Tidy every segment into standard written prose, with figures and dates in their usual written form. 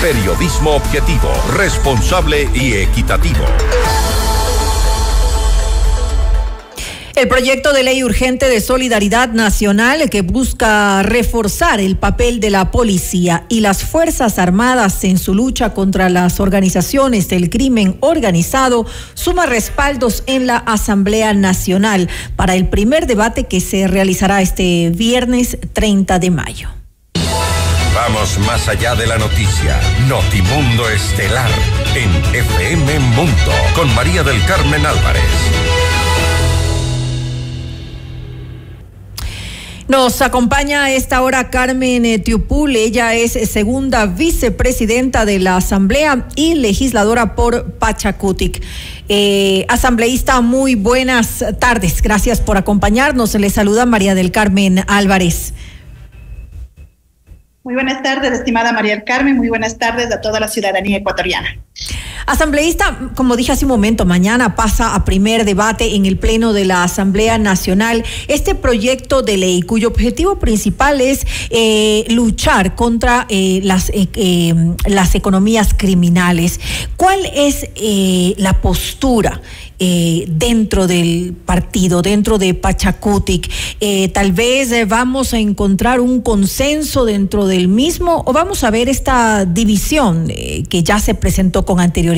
Periodismo objetivo, responsable y equitativo. El proyecto de ley urgente de solidaridad nacional que busca reforzar el papel de la policía y las Fuerzas Armadas en su lucha contra las organizaciones del crimen organizado suma respaldos en la Asamblea Nacional para el primer debate que se realizará este viernes 30 de mayo. Vamos más allá de la noticia. Notimundo Estelar en FM Mundo con María del Carmen Álvarez. Nos acompaña a esta hora Carmen Tiupul. Ella es segunda vicepresidenta de la Asamblea y legisladora por Pachacutic. Asambleísta, muy buenas tardes. Gracias por acompañarnos. Le saluda María del Carmen Álvarez. Muy buenas tardes, estimada María del Carmen. Muy buenas tardes a toda la ciudadanía ecuatoriana. Asambleísta, como dije hace un momento, mañana pasa a primer debate en el Pleno de la Asamblea Nacional este proyecto de ley cuyo objetivo principal es luchar contra las economías criminales. ¿Cuál es la postura dentro del partido, dentro de Pachacutic? Tal vez vamos a encontrar un consenso dentro del mismo o vamos a ver esta división que ya se presentó con anterioridad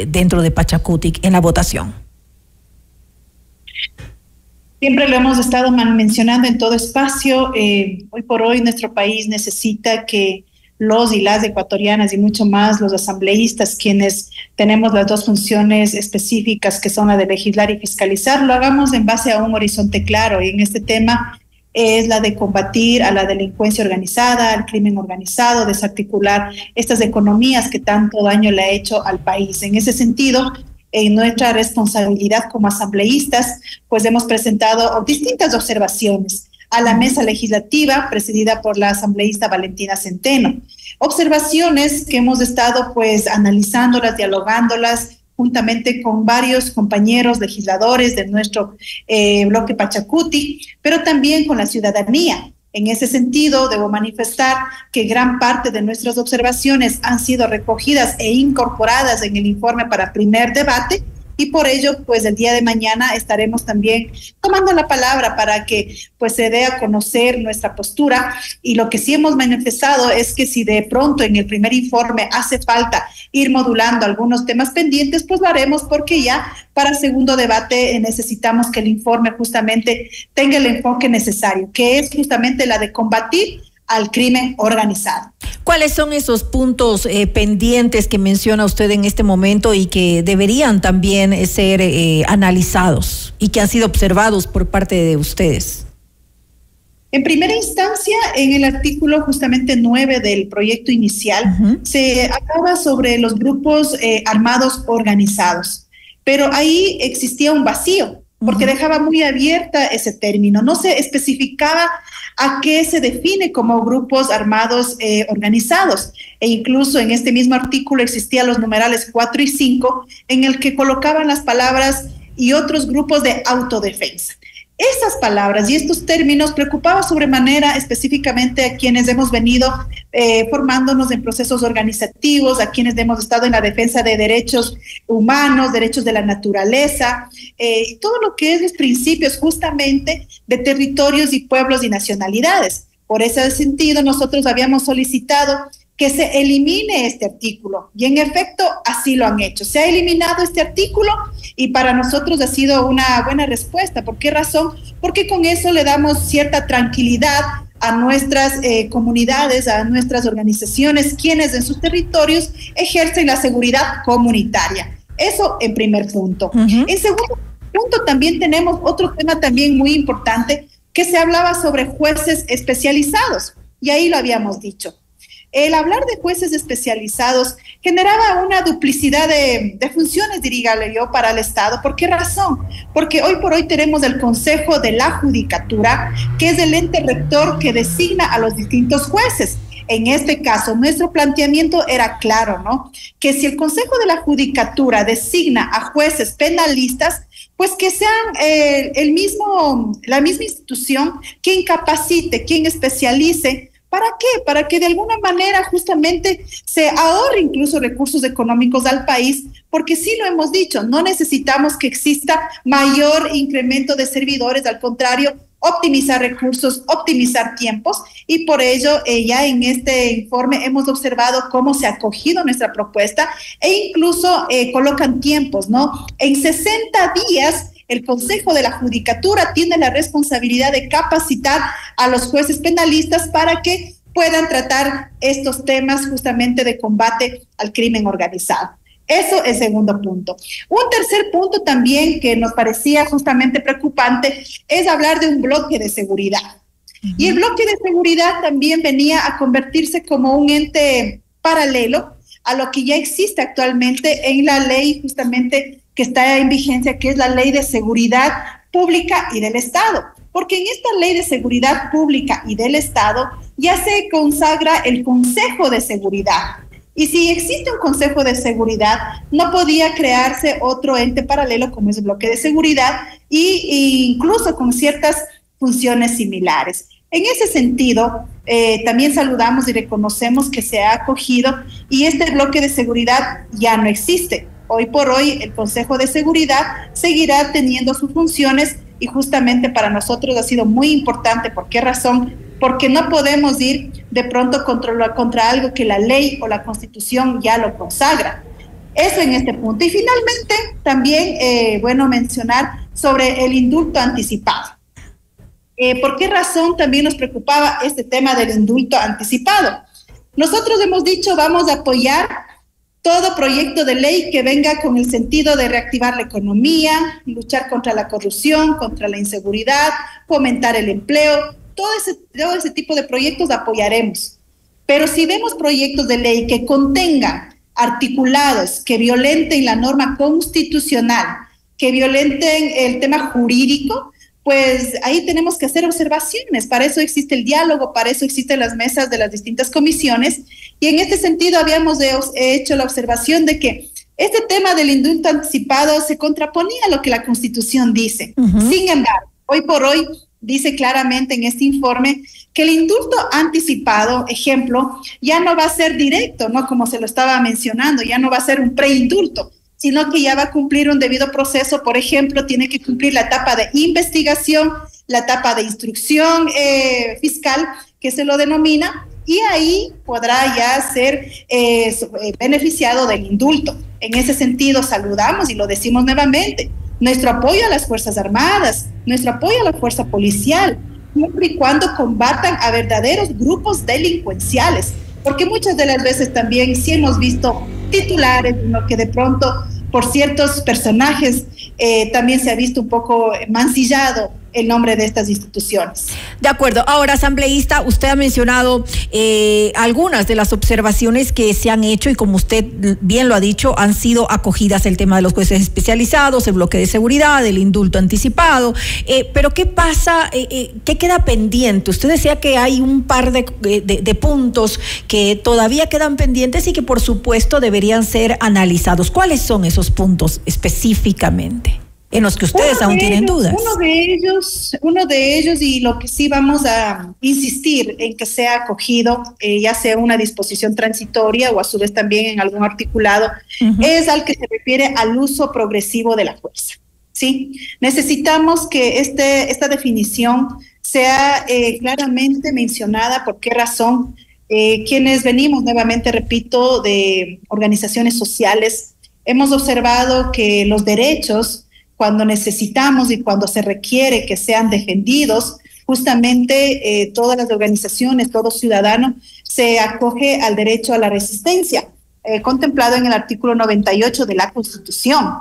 dentro de Pachacutic en la votación. Siempre lo hemos estado mencionando en todo espacio. Hoy por hoy nuestro país necesita que los y las ecuatorianas y mucho más los asambleístas, quienes tenemos las dos funciones específicas que son la de legislar y fiscalizar, lo hagamos en base a un horizonte claro, y en este tema es la de combatir a la delincuencia organizada, al crimen organizado, desarticular estas economías que tanto daño le ha hecho al país. En ese sentido, en nuestra responsabilidad como asambleístas, pues hemos presentado distintas observaciones a la mesa legislativa presidida por la asambleísta Valentina Centeno. Observaciones que hemos estado pues analizándolas, dialogándolas juntamente con varios compañeros legisladores de nuestro bloque Pachacutic, pero también con la ciudadanía. En ese sentido, debo manifestar que gran parte de nuestras observaciones han sido recogidas e incorporadas en el informe para primer debate, y por ello, pues el día de mañana estaremos también tomando la palabra para que pues se dé a conocer nuestra postura. Y lo que sí hemos manifestado es que si de pronto en el primer informe hace falta ir modulando algunos temas pendientes, pues lo haremos, porque ya para el segundo debate necesitamos que el informe justamente tenga el enfoque necesario, que es justamente la de combatir al crimen organizado. ¿Cuáles son esos puntos pendientes que menciona usted en este momento y que deberían también ser analizados y que han sido observados por parte de ustedes? En primera instancia, en el artículo justamente 9 del proyecto inicial, se hablaba sobre los grupos armados organizados, pero ahí existía un vacío, porque dejaba muy abierta ese término, no se especificaba a qué se define como grupos armados organizados, e incluso en este mismo artículo existían los numerales 4 y 5 en el que colocaban las palabras y otros grupos de autodefensa. Esas palabras y estos términos preocupaban sobremanera específicamente a quienes hemos venido formándonos en procesos organizativos, a quienes hemos estado en la defensa de derechos humanos, derechos de la naturaleza, todo lo que es los principios justamente de territorios y pueblos y nacionalidades. Por ese sentido, nosotros habíamos solicitado que se elimine este artículo, y en efecto así lo han hecho. Se ha eliminado este artículo y para nosotros ha sido una buena respuesta. ¿Por qué razón? Porque con eso le damos cierta tranquilidad a nuestras comunidades, a nuestras organizaciones, quienes en sus territorios ejercen la seguridad comunitaria. Eso en primer punto. En segundo punto también tenemos otro tema también muy importante, que se hablaba sobre jueces especializados, y ahí lo habíamos dicho. El hablar de jueces especializados generaba una duplicidad de funciones, dirígale yo, para el Estado. ¿Por qué razón? Porque hoy por hoy tenemos el Consejo de la Judicatura, que es el ente rector que designa a los distintos jueces. En este caso, nuestro planteamiento era claro, ¿no? Que si el Consejo de la Judicatura designa a jueces penalistas, pues que sean la misma institución quien capacite, quien especialice ¿Para qué? Para que de alguna manera justamente se ahorre incluso recursos económicos al país, porque sí lo hemos dicho, no necesitamos que exista mayor incremento de servidores, al contrario, optimizar recursos, optimizar tiempos, y por ello ya en este informe hemos observado cómo se ha acogido nuestra propuesta e incluso colocan tiempos, ¿no? En 60 días el Consejo de la Judicatura tiene la responsabilidad de capacitar a los jueces penalistas para que puedan tratar estos temas justamente de combate al crimen organizado. Eso es el segundo punto. Un tercer punto también que nos parecía justamente preocupante es hablar de un bloque de seguridad. Y el bloque de seguridad también venía a convertirse como un ente paralelo a lo que ya existe actualmente en la ley justamente que está en vigencia, que es la Ley de Seguridad Pública y del Estado. Porque en esta Ley de Seguridad Pública y del Estado ya se consagra el Consejo de Seguridad. Y si existe un Consejo de Seguridad, no podía crearse otro ente paralelo como es el bloque de seguridad y incluso con ciertas funciones similares. En ese sentido, también saludamos y reconocemos que se ha acogido y este bloque de seguridad ya no existe. Hoy por hoy el Consejo de Seguridad seguirá teniendo sus funciones y justamente para nosotros ha sido muy importante. ¿Por qué razón? Porque no podemos ir de pronto contra algo que la ley o la Constitución ya lo consagra. Eso en este punto. Y finalmente también, mencionar sobre el indulto anticipado. ¿Por qué razón también nos preocupaba este tema del indulto anticipado? Nosotros hemos dicho vamos a apoyar todo proyecto de ley que venga con el sentido de reactivar la economía, luchar contra la corrupción, contra la inseguridad, fomentar el empleo, todo ese tipo de proyectos apoyaremos. Pero si vemos proyectos de ley que contengan articulados que violenten la norma constitucional, que violenten el tema jurídico, pues ahí tenemos que hacer observaciones. Para eso existe el diálogo, para eso existen las mesas de las distintas comisiones. Y en este sentido habíamos hecho la observación de que este tema del indulto anticipado se contraponía a lo que la Constitución dice. Sin embargo, hoy por hoy dice claramente en este informe que el indulto anticipado, ejemplo, ya no va a ser directo, ¿no? Como se lo estaba mencionando, ya no va a ser un preindulto, sino que ya va a cumplir un debido proceso. Por ejemplo, tiene que cumplir la etapa de investigación, la etapa de instrucción fiscal, que se lo denomina, y ahí podrá ya ser beneficiado del indulto. En ese sentido, saludamos y lo decimos nuevamente, nuestro apoyo a las Fuerzas Armadas, nuestro apoyo a la fuerza policial, siempre y cuando combatan a verdaderos grupos delincuenciales, porque muchas de las veces también sí hemos visto titulares en lo que de pronto por ciertos personajes también se ha visto un poco mancillado el nombre de estas instituciones. De acuerdo. Ahora, asambleísta, usted ha mencionado algunas de las observaciones que se han hecho y como usted bien lo ha dicho, han sido acogidas: el tema de los jueces especializados, el bloque de seguridad, el indulto anticipado. Pero ¿qué pasa? ¿Qué queda pendiente? Usted decía que hay un par de puntos que todavía quedan pendientes y que por supuesto deberían ser analizados. ¿Cuáles son esos puntos específicamente en los que ustedes aún tienen dudas? Uno de ellos, y lo que sí vamos a insistir en que sea acogido, ya sea una disposición transitoria o a su vez también en algún articulado, es al que se refiere al uso progresivo de la fuerza, ¿sí? Necesitamos que esta definición sea claramente mencionada. ¿Por qué razón? Quienes venimos, nuevamente repito, de organizaciones sociales, hemos observado que los derechos, cuando necesitamos y cuando se requiere que sean defendidos, justamente todas las organizaciones, todo ciudadano se acoge al derecho a la resistencia, contemplado en el artículo 98 de la Constitución.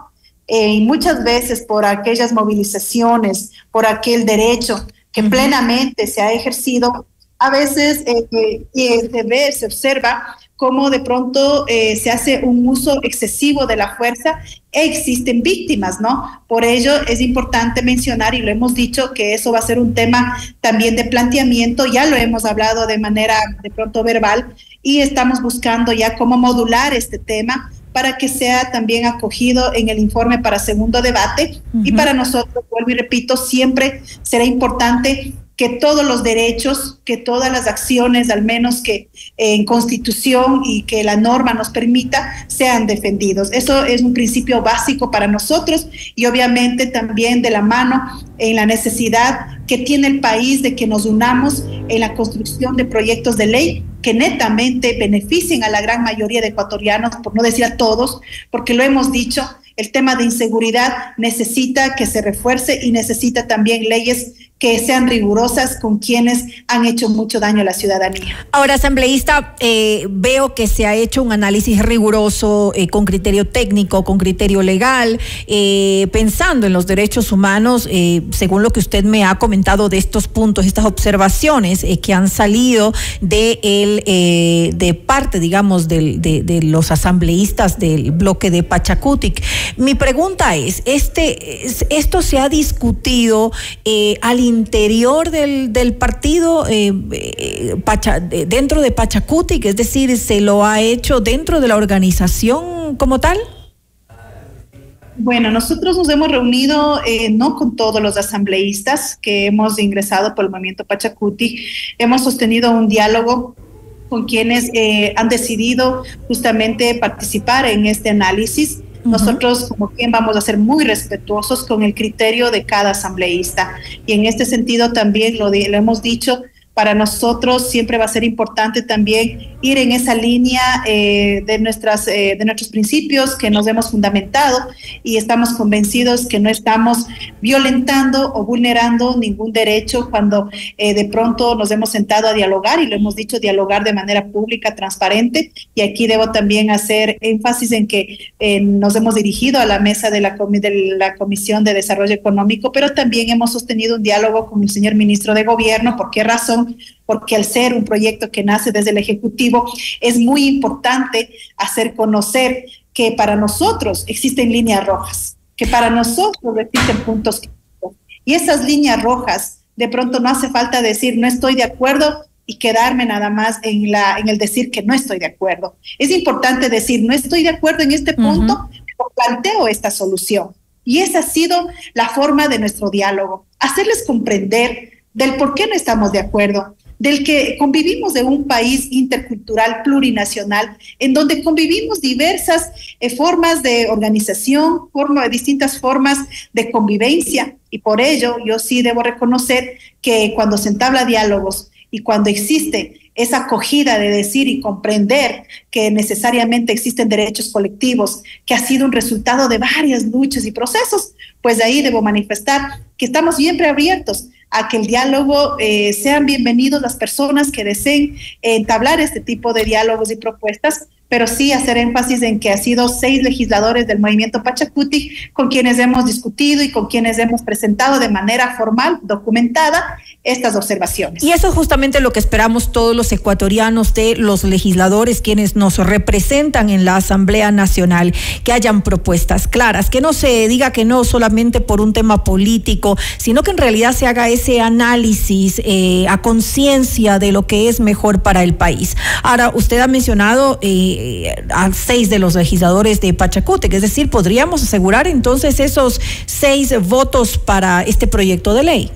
Y muchas veces por aquellas movilizaciones, por aquel derecho que plenamente se ha ejercido, a veces se observa cómo de pronto se hace un uso excesivo de la fuerza. Existen víctimas, ¿no? Por ello es importante mencionar, y lo hemos dicho, que eso va a ser un tema también de planteamiento. Ya lo hemos hablado de manera de pronto verbal y estamos buscando ya cómo modular este tema para que sea también acogido en el informe para segundo debate. Y para nosotros, vuelvo y repito, siempre será importante que todos los derechos, que todas las acciones, al menos que en Constitución y que la norma nos permita, sean defendidos. Eso es un principio básico para nosotros y obviamente también de la mano en la necesidad que tiene el país de que nos unamos en la construcción de proyectos de ley que netamente beneficien a la gran mayoría de ecuatorianos, por no decir a todos, porque lo hemos dicho, el tema de inseguridad necesita que se refuerce y necesita también leyes que sean rigurosas con quienes han hecho mucho daño a la ciudadanía. Ahora, asambleísta, veo que se ha hecho un análisis riguroso con criterio técnico, con criterio legal, pensando en los derechos humanos, según lo que usted me ha comentado de estos puntos, estas observaciones que han salido de parte, digamos, de los asambleístas del bloque de Pachacutic. Mi pregunta es, ¿esto se ha discutido al interior del partido dentro de Pachacutic? Es decir, ¿se lo ha hecho dentro de la organización como tal? Bueno, nosotros nos hemos reunido no con todos los asambleístas que hemos ingresado por el movimiento Pachacutic. Hemos sostenido un diálogo con quienes han decidido justamente participar en este análisis. Nosotros, como quien, vamos a ser muy respetuosos con el criterio de cada asambleísta. Y en este sentido también lo hemos dicho, para nosotros siempre va a ser importante también ir en esa línea de nuestros principios que nos hemos fundamentado y estamos convencidos que no estamos violentando o vulnerando ningún derecho cuando de pronto nos hemos sentado a dialogar, y lo hemos dicho, dialogar de manera pública, transparente. Y aquí debo también hacer énfasis en que nos hemos dirigido a la mesa de la Comisión de Desarrollo Económico, pero también hemos sostenido un diálogo con el señor ministro de Gobierno. ¿Por qué razón? Porque al ser un proyecto que nace desde el Ejecutivo, es muy importante hacer conocer que para nosotros existen líneas rojas, que para nosotros existen puntos críticos. Y esas líneas rojas, de pronto no hace falta decir no estoy de acuerdo y quedarme nada más en el decir que no estoy de acuerdo. Es importante decir no estoy de acuerdo en este punto, pero planteo esta solución. Y esa ha sido la forma de nuestro diálogo, hacerles comprender del por qué no estamos de acuerdo, del que convivimos de un país intercultural plurinacional, en donde convivimos diversas formas de organización, distintas formas de convivencia, y por ello yo sí debo reconocer que cuando se entabla diálogos y cuando existe esa acogida de decir y comprender que necesariamente existen derechos colectivos, que ha sido un resultado de varias luchas y procesos, pues ahí debo manifestar que estamos siempre abiertos a que el diálogo, sean bienvenidos las personas que deseen entablar este tipo de diálogos y propuestas, pero sí hacer énfasis en que ha sido 6 legisladores del movimiento Pachacutic con quienes hemos discutido y con quienes hemos presentado de manera formal, documentada, estas observaciones. Y eso es justamente lo que esperamos todos los ecuatorianos de los legisladores, quienes nos representan en la Asamblea Nacional, que hayan propuestas claras, que no se diga que no solamente por un tema político, sino que en realidad se haga ese análisis a conciencia de lo que es mejor para el país. Ahora, usted ha mencionado a 6 de los legisladores de Pachacutic, es decir, podríamos asegurar entonces esos 6 votos para este proyecto de ley.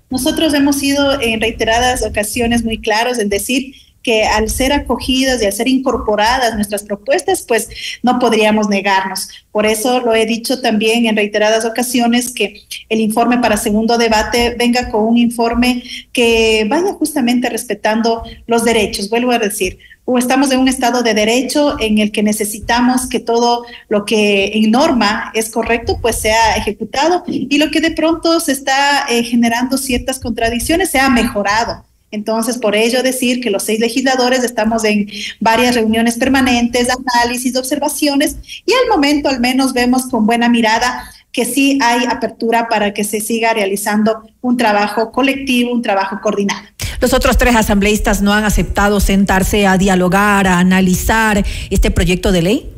Nosotros hemos sido en reiteradas ocasiones muy claros en decir que al ser acogidas y al ser incorporadas nuestras propuestas, pues no podríamos negarnos. Por eso lo he dicho también en reiteradas ocasiones, que el informe para segundo debate venga con un informe que vaya justamente respetando los derechos. Vuelvo a decir, estamos en un estado de derecho en el que necesitamos que todo lo que en norma es correcto pues sea ejecutado, y lo que de pronto se está generando ciertas contradicciones sea mejorado. Entonces, por ello decir que los 6 legisladores estamos en varias reuniones permanentes, análisis, observaciones, y al momento al menos vemos con buena mirada que sí hay apertura para que se siga realizando un trabajo colectivo, un trabajo coordinado. Los otros 3 asambleístas no han aceptado sentarse a dialogar, a analizar este proyecto de ley.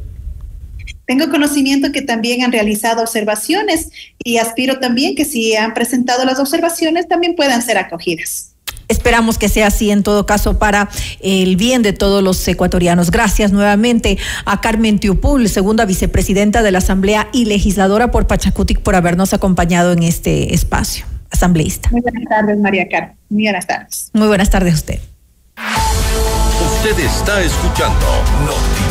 Tengo conocimiento que también han realizado observaciones, y aspiro también que si han presentado las observaciones también puedan ser acogidas. Esperamos que sea así en todo caso para el bien de todos los ecuatorianos. Gracias nuevamente a Carmen Tiupul, segunda vicepresidenta de la Asamblea y legisladora por Pachacutic, por habernos acompañado en este espacio. asambleísta. Muy buenas tardes, María Carmen. Muy buenas tardes. Muy buenas tardes a usted. Usted está escuchando Noti